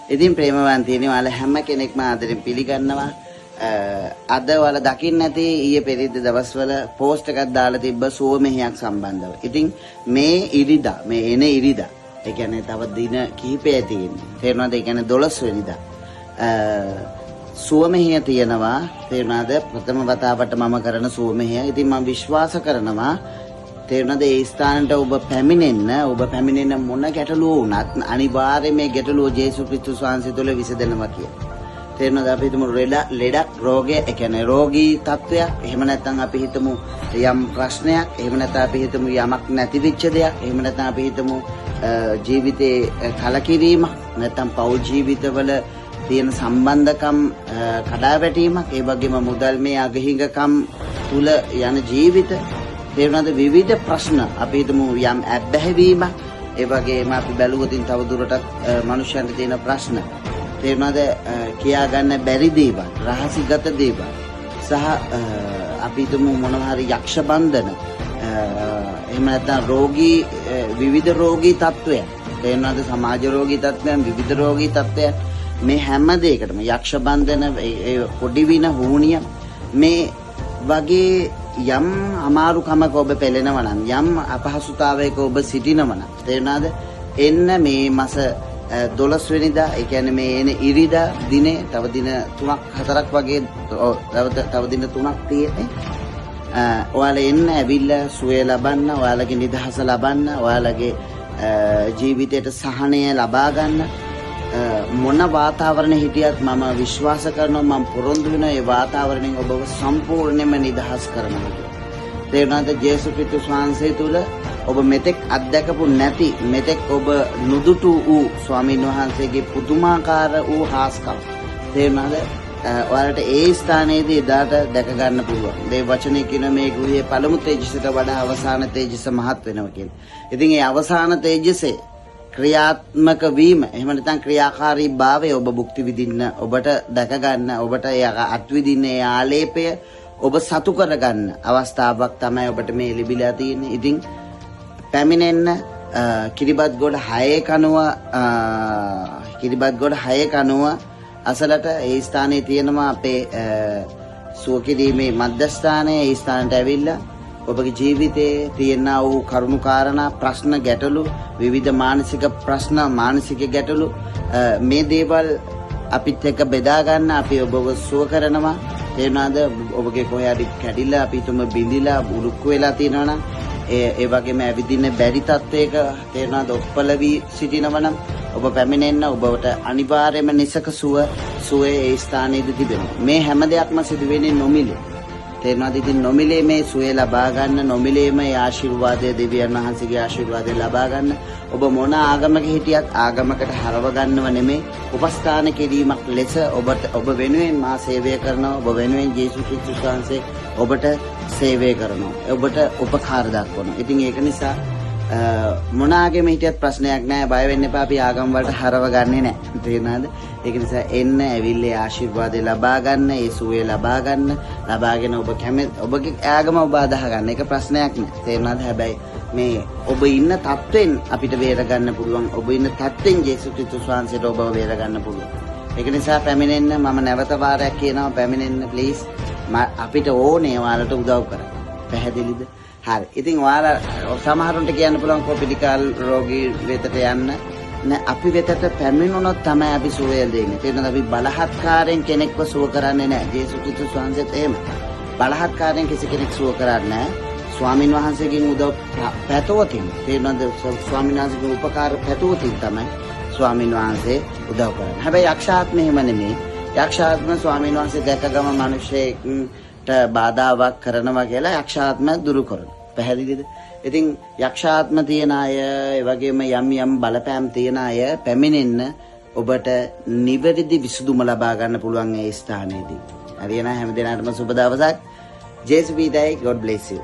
ඉතින් ප්‍රේමවන්තයනි ඔයාලා හැම කෙනෙක්ම ආදරෙන් පිළිගන්නවා. අද ඔයාලා දකින්න ඇති ඊයේ පෙරේද දවස්වල පෝස්ට් එකක් දාලා තිබ්බ සුවමෙහියක් සම්බන්ධව. ඉතින් මේ ඉරිදා මේ එන ඉරිදා ඒ කියන්නේ තව දින කිහිපයක් තියෙනවා. තේරුණාද? ඒ කියන්නේ 12 වෙනිදා. සුවමෙහිය තියෙනවා. තේරුණාද? ප්‍රථම වතාවට මම කරන සුවමෙහිය. ඉතින් මම විශ්වාස කරනවා තේරුණාද? ඒ ස්ථානට ඔබ පැමිණෙන්න මොන ගැටලුව වුණත් අනිවාර්යයෙන් මේ ගැටලුව ජේසුස් ක්‍රිස්තුස් වහන්සේ තුළ විසඳෙනවා කියලා. තේරුණාද? අපි හිතමු ලෙඩක් රෝගය ඒ කියන්නේ රෝගී තත්වයක්. එහෙම නැත්නම් අපි හිතමු යම් ප්‍රශ්නයක්. එහෙම නැත්නම් අපි හිතමු යමක් නැති වෙච්ච දෙයක්. එහෙම නැත්නම් අපි හිතමු ජීවිතේ කලකිරීමක්. නැත්නම් පෞල් ජීවිතවල තියෙන සම්බන්ධකම් කඩාවැටීමක්. ඒ වගේම මුදල් මේ අගහිඟකම් තුල යන ජීවිත. තේරුණාද? විවිධ ප්‍රශ්න අපි හිතමු යම් ඇබ්බැහිවීමක්. ඒ වගේම අපි බැලුවොතින් තව දුරටත් මනුෂ්‍යයන්ට තියෙන ප්‍රශ්න. තේරුණාද? කියා ගන්න බැරි දේවල්, රහසිගත දේවල් සහ අපි හිතමු මොනවා හරි යක්ෂ බන්ධන එහෙම නැත්නම් විවිධ රෝගී තත්ත්වයන්. තේරුණාද? සමාජ රෝගී තත්ත්වයන්, විවිධ රෝගී තත්ත්වයන් මේ හැම දෙයකටම යක්ෂ බන්ධන, පොඩි වින හුණිය මේ වගේ යම් අමාරුකමක ඔබ පෙළෙනවා නම් යම් අපහසුතාවයක ඔබ සිටිනවා නම් තේරුණාද? එන්න මේ මාස 12 වෙනිදා ඒ කියන්නේ මේ එන ඉරිදා දිනේ තව දින 3ක් 4ක් වගේ තව දින 3ක් තියෙන්නේ. ඔයාලා එන්න ඇවිල්ලා සුවය ලබන්න, ඔයාලගේ නිදහස ලබන්න, ඔයාලගේ ජීවිතයට සහනය ලබා ගන්න. මොන වාතාවරණෙ හිටියත් මම විශ්වාස කරනවා මම පොරොන්දු වෙන ඒ වාතාවරණයෙන් ඔබව සම්පූර්ණයෙන්ම නිදහස් කරනවා කියලා. තේරුණාද? ජේසුස් ක්‍රිස්තුස් වහන්සේ තුල ඔබ මෙතෙක් අත්දැකපු නැති මෙතෙක් ඔබ නුදුටු වූ ස්වාමීන් වහන්සේගේ පුදුමාකාර වූ හාස්කම්. තේරුණාද? ඔයාලට ඒ ස්ථානයේදී එදාට දැක ගන්න පුළුවන්. මේ වචනේ කියන මේ ගෘහයේ පළමු තේජසට වඩා අවසාන තේජස මහත් වෙනවා කියලා. ඉතින් ඒ අවසාන තේජසේ ක්‍රියාත්මක වීම එහෙම නැත්නම් ක්‍රියාකාරී භාවය ඔබ භුක්ති විඳින්න, ඔබට දැක ගන්න, ඔබට අත්විඳින්න ඒ ආලේපය ඔබ සතු කරගන්න අවස්ථාවක් තමයි ඔබට මේ ලැබිලා තියෙන්නේ. ඉතින් පැමිණෙන්න කිරිබත්ගොඩ 6 කනුව අසලට ඒ ස්ථානයේ තියෙනවා අපේ සුවකිරීමේ මධ්‍යස්ථානය. ඒ ස්ථානට ඇවිල්ලා ඔබගේ ජීවිතයේ තියෙනා වූ කරුණු කාරණා ප්‍රශ්න ගැටලු විවිධ මානසික ප්‍රශ්න මානසික ගැටලු මේ දේවල් අපිත් එක්ක බෙදා ගන්න අපි ඔබව සුව කරනවා. තේරුණාද? ඔබගේ කොහේ හරි කැඩිලා අපි තුම බිඳිලා උරුක්කු වෙලා තියෙනවා නම් ඒ වගේම ඇවිදින්න බැරි තත්වයක තේරුණාද? ඔප්පල වී සිටිනවා නම් ඔබ පැමිණෙන්න. ඔබට අනිවාර්යයෙන්ම නිසක සුවේ ඒ ස්ථානයේදී තිබෙනවා. මේ හැම දෙයක්ම සිදු වෙන්නේ නොමිලේ. තේරුණාද? ඉතින් නොමිලේ මේ සුවේ ලබා ගන්න, නොමිලේම ඒ ආශිර්වාදය දෙවියන් වහන්සේගේ ආශිර්වාදය ලබා ගන්න. ඔබ මොන ආගමක හිටියත් ආගමකට හරව ගන්නව නෙමෙයි, උපස්ථාන කිරීමක් ලෙස ඔබ වෙනුවෙන් මා සේවය කරනවා. ඔබ වෙනුවෙන් ජේසුස් ක්‍රිස්තුස් වහන්සේ ඔබට සේවය කරනවා. ඔබට උපකාර දක්වනවා. ඉතින් ඒක නිසා මොන ආගමක හිටියත් ප්‍රශ්නයක් නැහැ. බය වෙන්න එපා. අපි ආගම් වලට හරව ගන්නෙ නැහැ. තේරුණාද? ඒක නිසා එන්න ඇවිල්ලා ආශිර්වාදය ලබා ගන්න, ඒ සුවේ ලබා ගන්න. ලබාගෙන ඔබගේ ආගම ඔබ අදහ ගන්න. ඒක ප්‍රශ්නයක් නෑ. තේරුණාද? හැබැයි මේ ඔබ ඉන්න තත්වෙන් අපිට බේර ගන්න පුළුවන්. ඔබ ඉන්න තත්වෙන් ජේසුස් ක්‍රිස්තුස් වහන්සේට ඔබව බේර ගන්න පුළුවන්. ඒක නිසා පැමිණෙන්න. මම නැවත වාරයක් කියනවා පැමිණෙන්න ප්ලීස්. අපිට ඕනේ ඔයාලට උදව් කරන්න. පැහැදිලිද? හරි. ඉතින් ඔයාලා සමහරුන්ට කියන්න පුළුවන් කොපිඩිකල් රෝගී වෙතට යන්න. නෑ, අපි වෙතට පැමිණුණොත් තමයි අපි සුවය දෙන්නේ. තේරෙනවද? අපි බලහත්කාරයෙන් කෙනෙක්ව සුව කරන්නේ නෑ. ජේසුස් ක්‍රිස්තුස් වහන්සේත් එහෙම. බලහත්කාරයෙන් කිසි කෙනෙක් සුව කරන්නේ නෑ. ස්වාමින් වහන්සේගෙන් උදව් පැතුවකින්. තේරෙනවද? ස්වාමින් වහන්සේගේ උපකාර පැතුවකින් තමයි ස්වාමින් වහන්සේ උදව් කරන්නේ. හැබැයි යක්ෂාත්ම එහෙම නෙමෙයි. යක්ෂාත්ම ස්වාමින් වහන්සේ දැකගම මිනිසෙක්ට බාධාවක් කරනවා කියලා යක්ෂාත්ම දුරු කරනවා. පැහැදිලිද? ඉතින් යක්ෂාත්ම තියන අය ඒ වගේම යම් බලපෑම් තියන අය පැමිණෙන්න ඔබට නිවැරදි විසඳුම ලබා ගන්න පුළුවන් ඒ ස්ථානයේදී. හරියන හැම දිනකටම සුබ දවසක්. ජේසුස් වීදයි. God bless you.